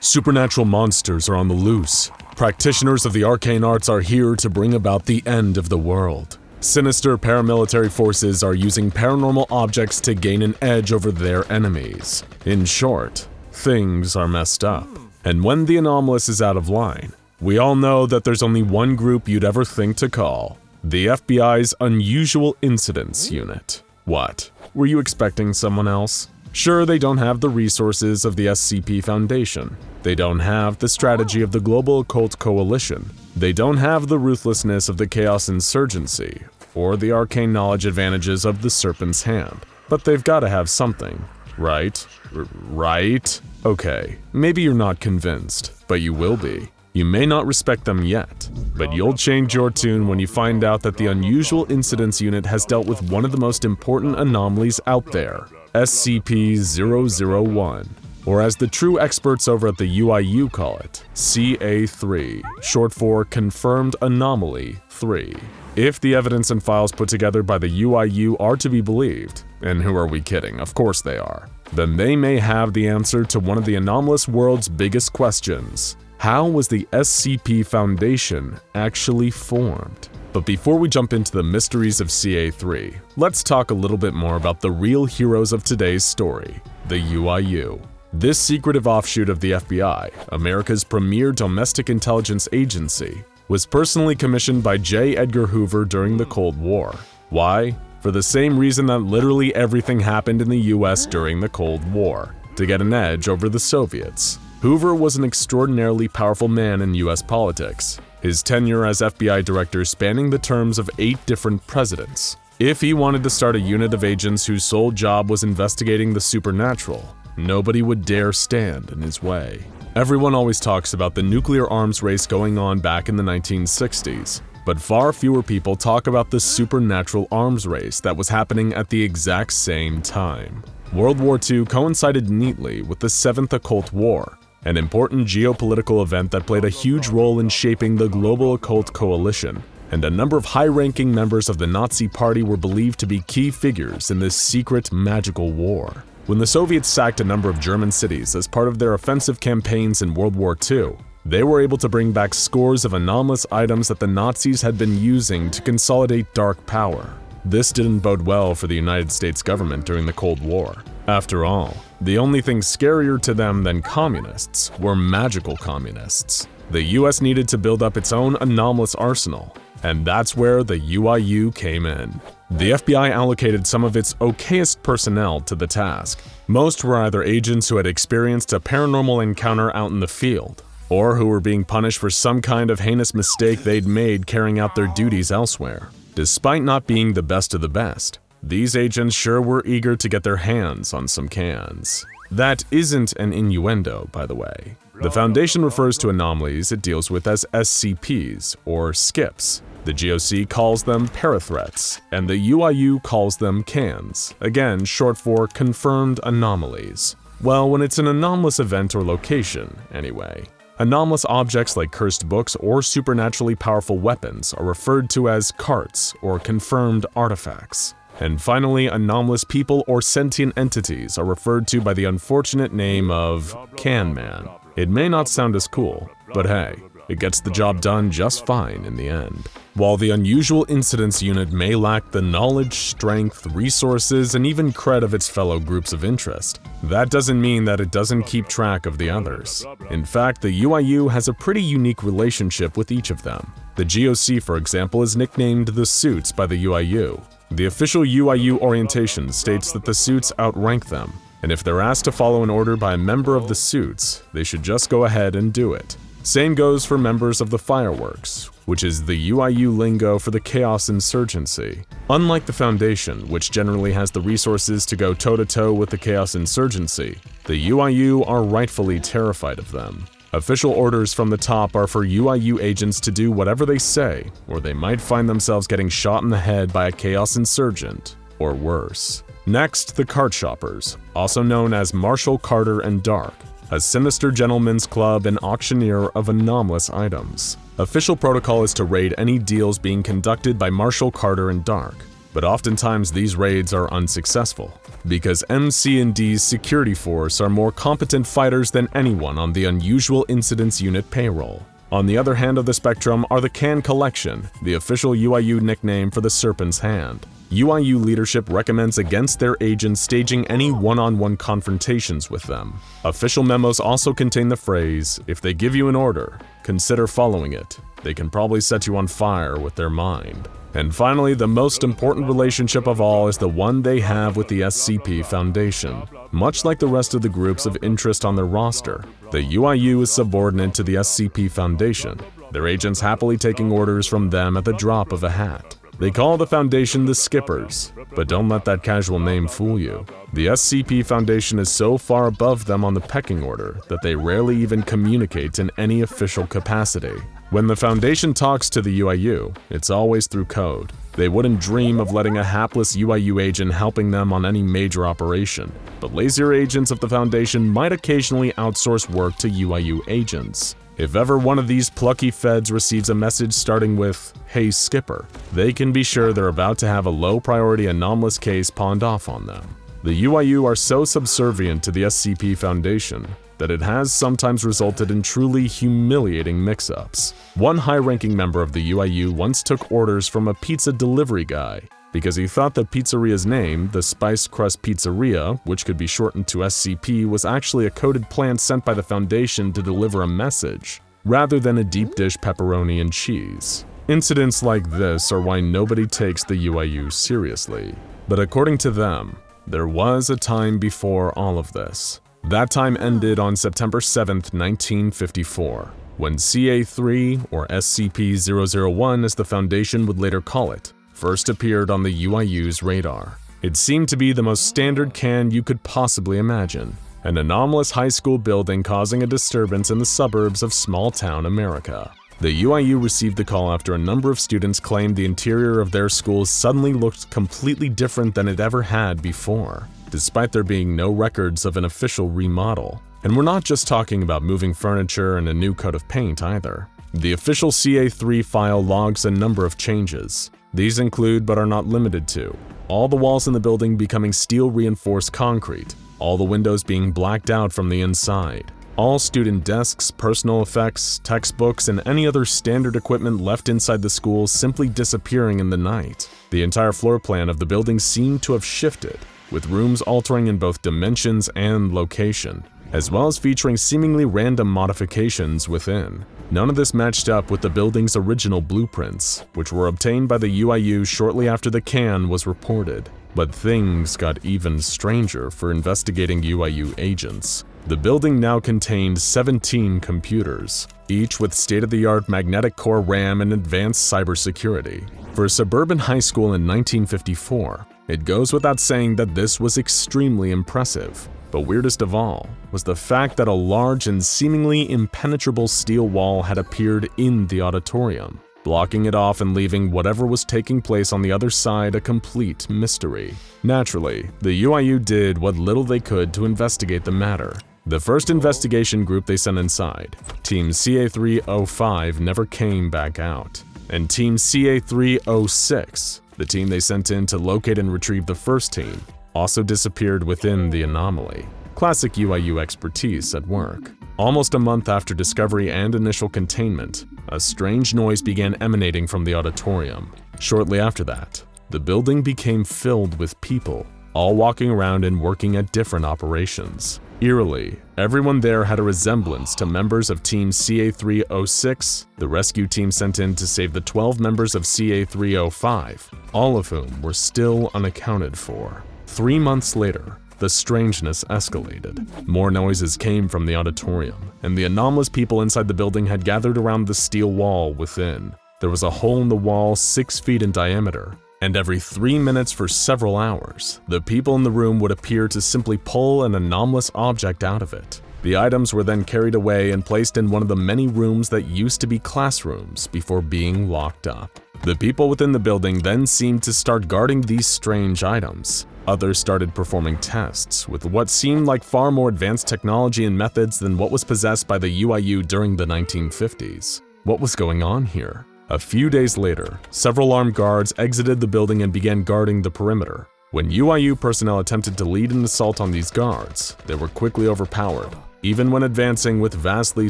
Supernatural monsters are on the loose. Practitioners of the arcane arts are here to bring about the end of the world. Sinister paramilitary forces are using paranormal objects to gain an edge over their enemies. In short, things are messed up. And when the anomalous is out of line, we all know that there's only one group you'd ever think to call: the FBI's Unusual Incidents Unit. What? Were you expecting someone else? Sure, they don't have the resources of the SCP Foundation. They don't have the strategy of the Global Occult Coalition. They don't have the ruthlessness of the Chaos Insurgency, or the arcane knowledge advantages of the Serpent's Hand. But they've got to have something, right? Right? Okay, maybe you're not convinced, but you will be. You may not respect them yet, but you'll change your tune when you find out that the Unusual Incidents Unit has dealt with one of the most important anomalies out there, SCP-001, or as the true experts over at the UIU call it, CA3, short for Confirmed Anomaly 3. If the evidence and files put together by the UIU are to be believed, and who are we kidding, of course they are, then they may have the answer to one of the anomalous world's biggest questions. How was the SCP Foundation actually formed? But before we jump into the mysteries of CA3, let's talk a little bit more about the real heroes of today's story, the UIU. This secretive offshoot of the FBI, America's premier domestic intelligence agency, was personally commissioned by J. Edgar Hoover during the Cold War. Why? For the same reason that literally everything happened in the US during the Cold War, to get an edge over the Soviets. Hoover was an extraordinarily powerful man in US politics, his tenure as FBI director spanning the terms of 8 different presidents. If he wanted to start a unit of agents whose sole job was investigating the supernatural, nobody would dare stand in his way. Everyone always talks about the nuclear arms race going on back in the 1960s, but far fewer people talk about the supernatural arms race that was happening at the exact same time. World War II coincided neatly with the 7th Occult War, an important geopolitical event that played a huge role in shaping the Global Occult Coalition, and a number of high-ranking members of the Nazi Party were believed to be key figures in this secret magical war. When the Soviets sacked a number of German cities as part of their offensive campaigns in World War II, they were able to bring back scores of anomalous items that the Nazis had been using to consolidate dark power. This didn't bode well for the United States government during the Cold War. After all, the only thing scarier to them than communists were magical communists. The US needed to build up its own anomalous arsenal, and that's where the UIU came in. The FBI allocated some of its okayest personnel to the task. Most were either agents who had experienced a paranormal encounter out in the field, or who were being punished for some kind of heinous mistake they'd made carrying out their duties elsewhere. Despite not being the best of the best, these agents sure were eager to get their hands on some cans. That isn't an innuendo, by the way. The Foundation refers to anomalies it deals with as SCPs, or SCIPs. The GOC calls them parathreats, and the UIU calls them CANs, again short for Confirmed Anomalies. Well, when it's an anomalous event or location, anyway. Anomalous objects like cursed books or supernaturally powerful weapons are referred to as CARTs, or Confirmed Artifacts. And finally, anomalous people or sentient entities are referred to by the unfortunate name of Can Man. It may not sound as cool, but hey, it gets the job done just fine in the end. While the Unusual Incidents Unit may lack the knowledge, strength, resources, and even cred of its fellow groups of interest, that doesn't mean that it doesn't keep track of the others. In fact, the UIU has a pretty unique relationship with each of them. The GOC, for example, is nicknamed the Suits by the UIU. The official UIU orientation states that the Suits outrank them, and if they're asked to follow an order by a member of the Suits, they should just go ahead and do it. Same goes for members of the Fireworks, which is the UIU lingo for the Chaos Insurgency. Unlike the Foundation, which generally has the resources to go toe-to-toe with the Chaos Insurgency, the UIU are rightfully terrified of them. Official orders from the top are for UIU agents to do whatever they say, or they might find themselves getting shot in the head by a Chaos Insurgent, or worse. Next, the Cart Shoppers, also known as Marshall, Carter, and Dark, a sinister gentleman's club and auctioneer of anomalous items. Official protocol is to raid any deals being conducted by Marshall, Carter, and Dark. but oftentimes these raids are unsuccessful, because MC&D's security force are more competent fighters than anyone on the Unusual Incidents Unit payroll. On the other hand of the spectrum are the Can Collection, the official UIU nickname for the Serpent's Hand. UIU leadership recommends against their agents staging any one-on-one confrontations with them. Official memos also contain the phrase, "If they give you an order, consider following it. They can probably set you on fire with their mind." And finally, the most important relationship of all is the one they have with the SCP Foundation. Much like the rest of the groups of interest on their roster, the UIU is subordinate to the SCP Foundation, their agents happily taking orders from them at the drop of a hat. They call the Foundation the Skippers, but don't let that casual name fool you. The SCP Foundation is so far above them on the pecking order that they rarely even communicate in any official capacity. When the Foundation talks to the UIU, it's always through code. They wouldn't dream of letting a hapless UIU agent helping them on any major operation, but lazier agents of the Foundation might occasionally outsource work to UIU agents. If ever one of these plucky feds receives a message starting with, "Hey Skipper," they can be sure they're about to have a low-priority anomalous case pawned off on them. The UIU are so subservient to the SCP Foundation that it has sometimes resulted in truly humiliating mix-ups. One high-ranking member of the UIU once took orders from a pizza delivery guy because he thought the pizzeria's name, the Spiced Crust Pizzeria, which could be shortened to SCP, was actually a coded plant sent by the Foundation to deliver a message, rather than a deep dish pepperoni and cheese. Incidents like this are why nobody takes the UIU seriously. But according to them, there was a time before all of this. That time ended on September 7th, 1954, when CA3, or SCP-001 as the Foundation would later call it, first appeared on the UIU's radar. It seemed to be the most standard can you could possibly imagine, an anomalous high school building causing a disturbance in the suburbs of small-town America. The UIU received the call after a number of students claimed the interior of their schools suddenly looked completely different than it ever had before, despite there being no records of an official remodel. And we're not just talking about moving furniture and a new coat of paint either. The official CA3 file logs a number of changes. These include, but are not limited to, all the walls in the building becoming steel-reinforced concrete, all the windows being blacked out from the inside, all student desks, personal effects, textbooks, and any other standard equipment left inside the school simply disappearing in the night. The entire floor plan of the building seemed to have shifted, with rooms altering in both dimensions and location, as well as featuring seemingly random modifications within. None of this matched up with the building's original blueprints, which were obtained by the UIU shortly after the can was reported. But things got even stranger for investigating UIU agents. The building now contained 17 computers, each with state-of-the-art magnetic core RAM and advanced cybersecurity. For a suburban high school in 1954, it goes without saying that this was extremely impressive. But weirdest of all was the fact that a large and seemingly impenetrable steel wall had appeared in the auditorium, blocking it off and leaving whatever was taking place on the other side a complete mystery. Naturally, the UIU did what little they could to investigate the matter. The first investigation group they sent inside, Team CA305, never came back out, and Team CA306, the team they sent in to locate and retrieve the first team, also disappeared within the anomaly. Classic UIU expertise at work. Almost a month after discovery and initial containment, a strange noise began emanating from the auditorium. Shortly after that, the building became filled with people, all walking around and working at different operations. Eerily, everyone there had a resemblance to members of Team CA306, the rescue team sent in to save the 12 members of CA305, all of whom were still unaccounted for. 3 months later, the strangeness escalated. More noises came from the auditorium, and the anomalous people inside the building had gathered around the steel wall within. There was a hole in the wall 6 feet in diameter, and every 3 minutes for several hours, the people in the room would appear to simply pull an anomalous object out of it. The items were then carried away and placed in one of the many rooms that used to be classrooms before being locked up. The people within the building then seemed to start guarding these strange items. Others started performing tests with what seemed like far more advanced technology and methods than what was possessed by the UIU during the 1950s. What was going on here? A few days later, several armed guards exited the building and began guarding the perimeter. When UIU personnel attempted to lead an assault on these guards, they were quickly overpowered, even when advancing with vastly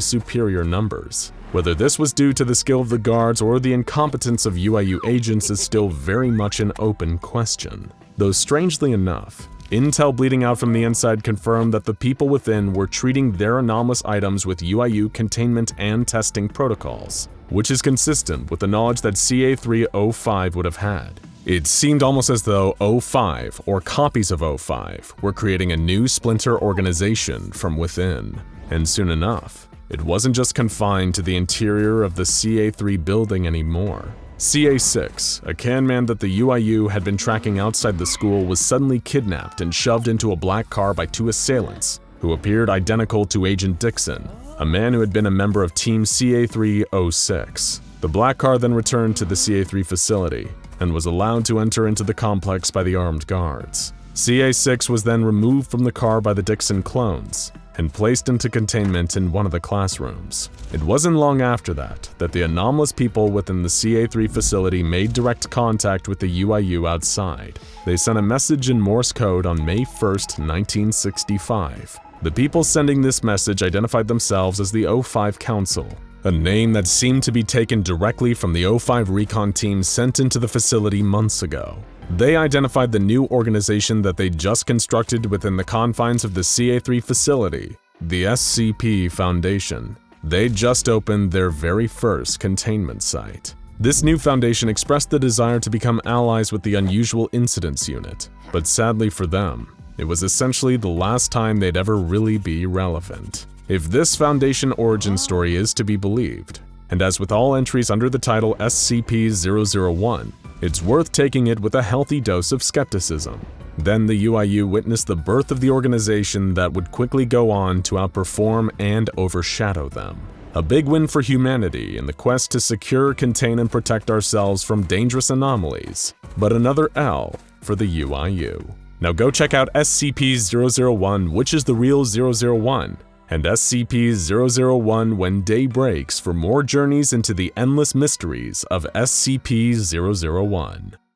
superior numbers. Whether this was due to the skill of the guards or the incompetence of UIU agents is still very much an open question. Though strangely enough, intel bleeding out from the inside confirmed that the people within were treating their anomalous items with UIU containment and testing protocols, which is consistent with the knowledge that CA-305 would have had. It seemed almost as though 05, or copies of 05, were creating a new splinter organization from within. And soon enough, it wasn't just confined to the interior of the CA-3 building anymore. CA-6, a can man that the UIU had been tracking outside the school, was suddenly kidnapped and shoved into a black car by two assailants, who appeared identical to Agent Dixon, a man who had bbeen a member of Team CA-306. The black car then returned to the CA-3 facility, and was allowed to enter into the complex by the armed guards. CA-6 was then removed from the car by the Dixon clones, and placed into containment in one of the classrooms. It wasn't long after that the anomalous people within the CA-3 facility made direct contact with the UIU outside. They sent a message in Morse code on May 1st, 1965. The people sending this message identified themselves as the 05 Council, a name that seemed to be taken directly from the 05 recon team sent into the facility months ago. They identified the new organization that they just constructed within the confines of the CA-3 facility, the SCP Foundation. They just opened their very first containment site. This new foundation expressed the desire to become allies with the Unusual Incidents Unit, but sadly for them, it was essentially the last time they'd ever really be relevant. If this Foundation origin story is to be believed, and as with all entries under the title SCP-001, it's worth taking it with a healthy dose of skepticism. Then the UIU witnessed the birth of the organization that would quickly go on to outperform and overshadow them. A big win for humanity in the quest to secure, contain, and protect ourselves from dangerous anomalies, but another L for the UIU. Now go check out SCP-001, which is the real 001, and SCP-001 When Day Breaks for more journeys into the endless mysteries of SCP-001.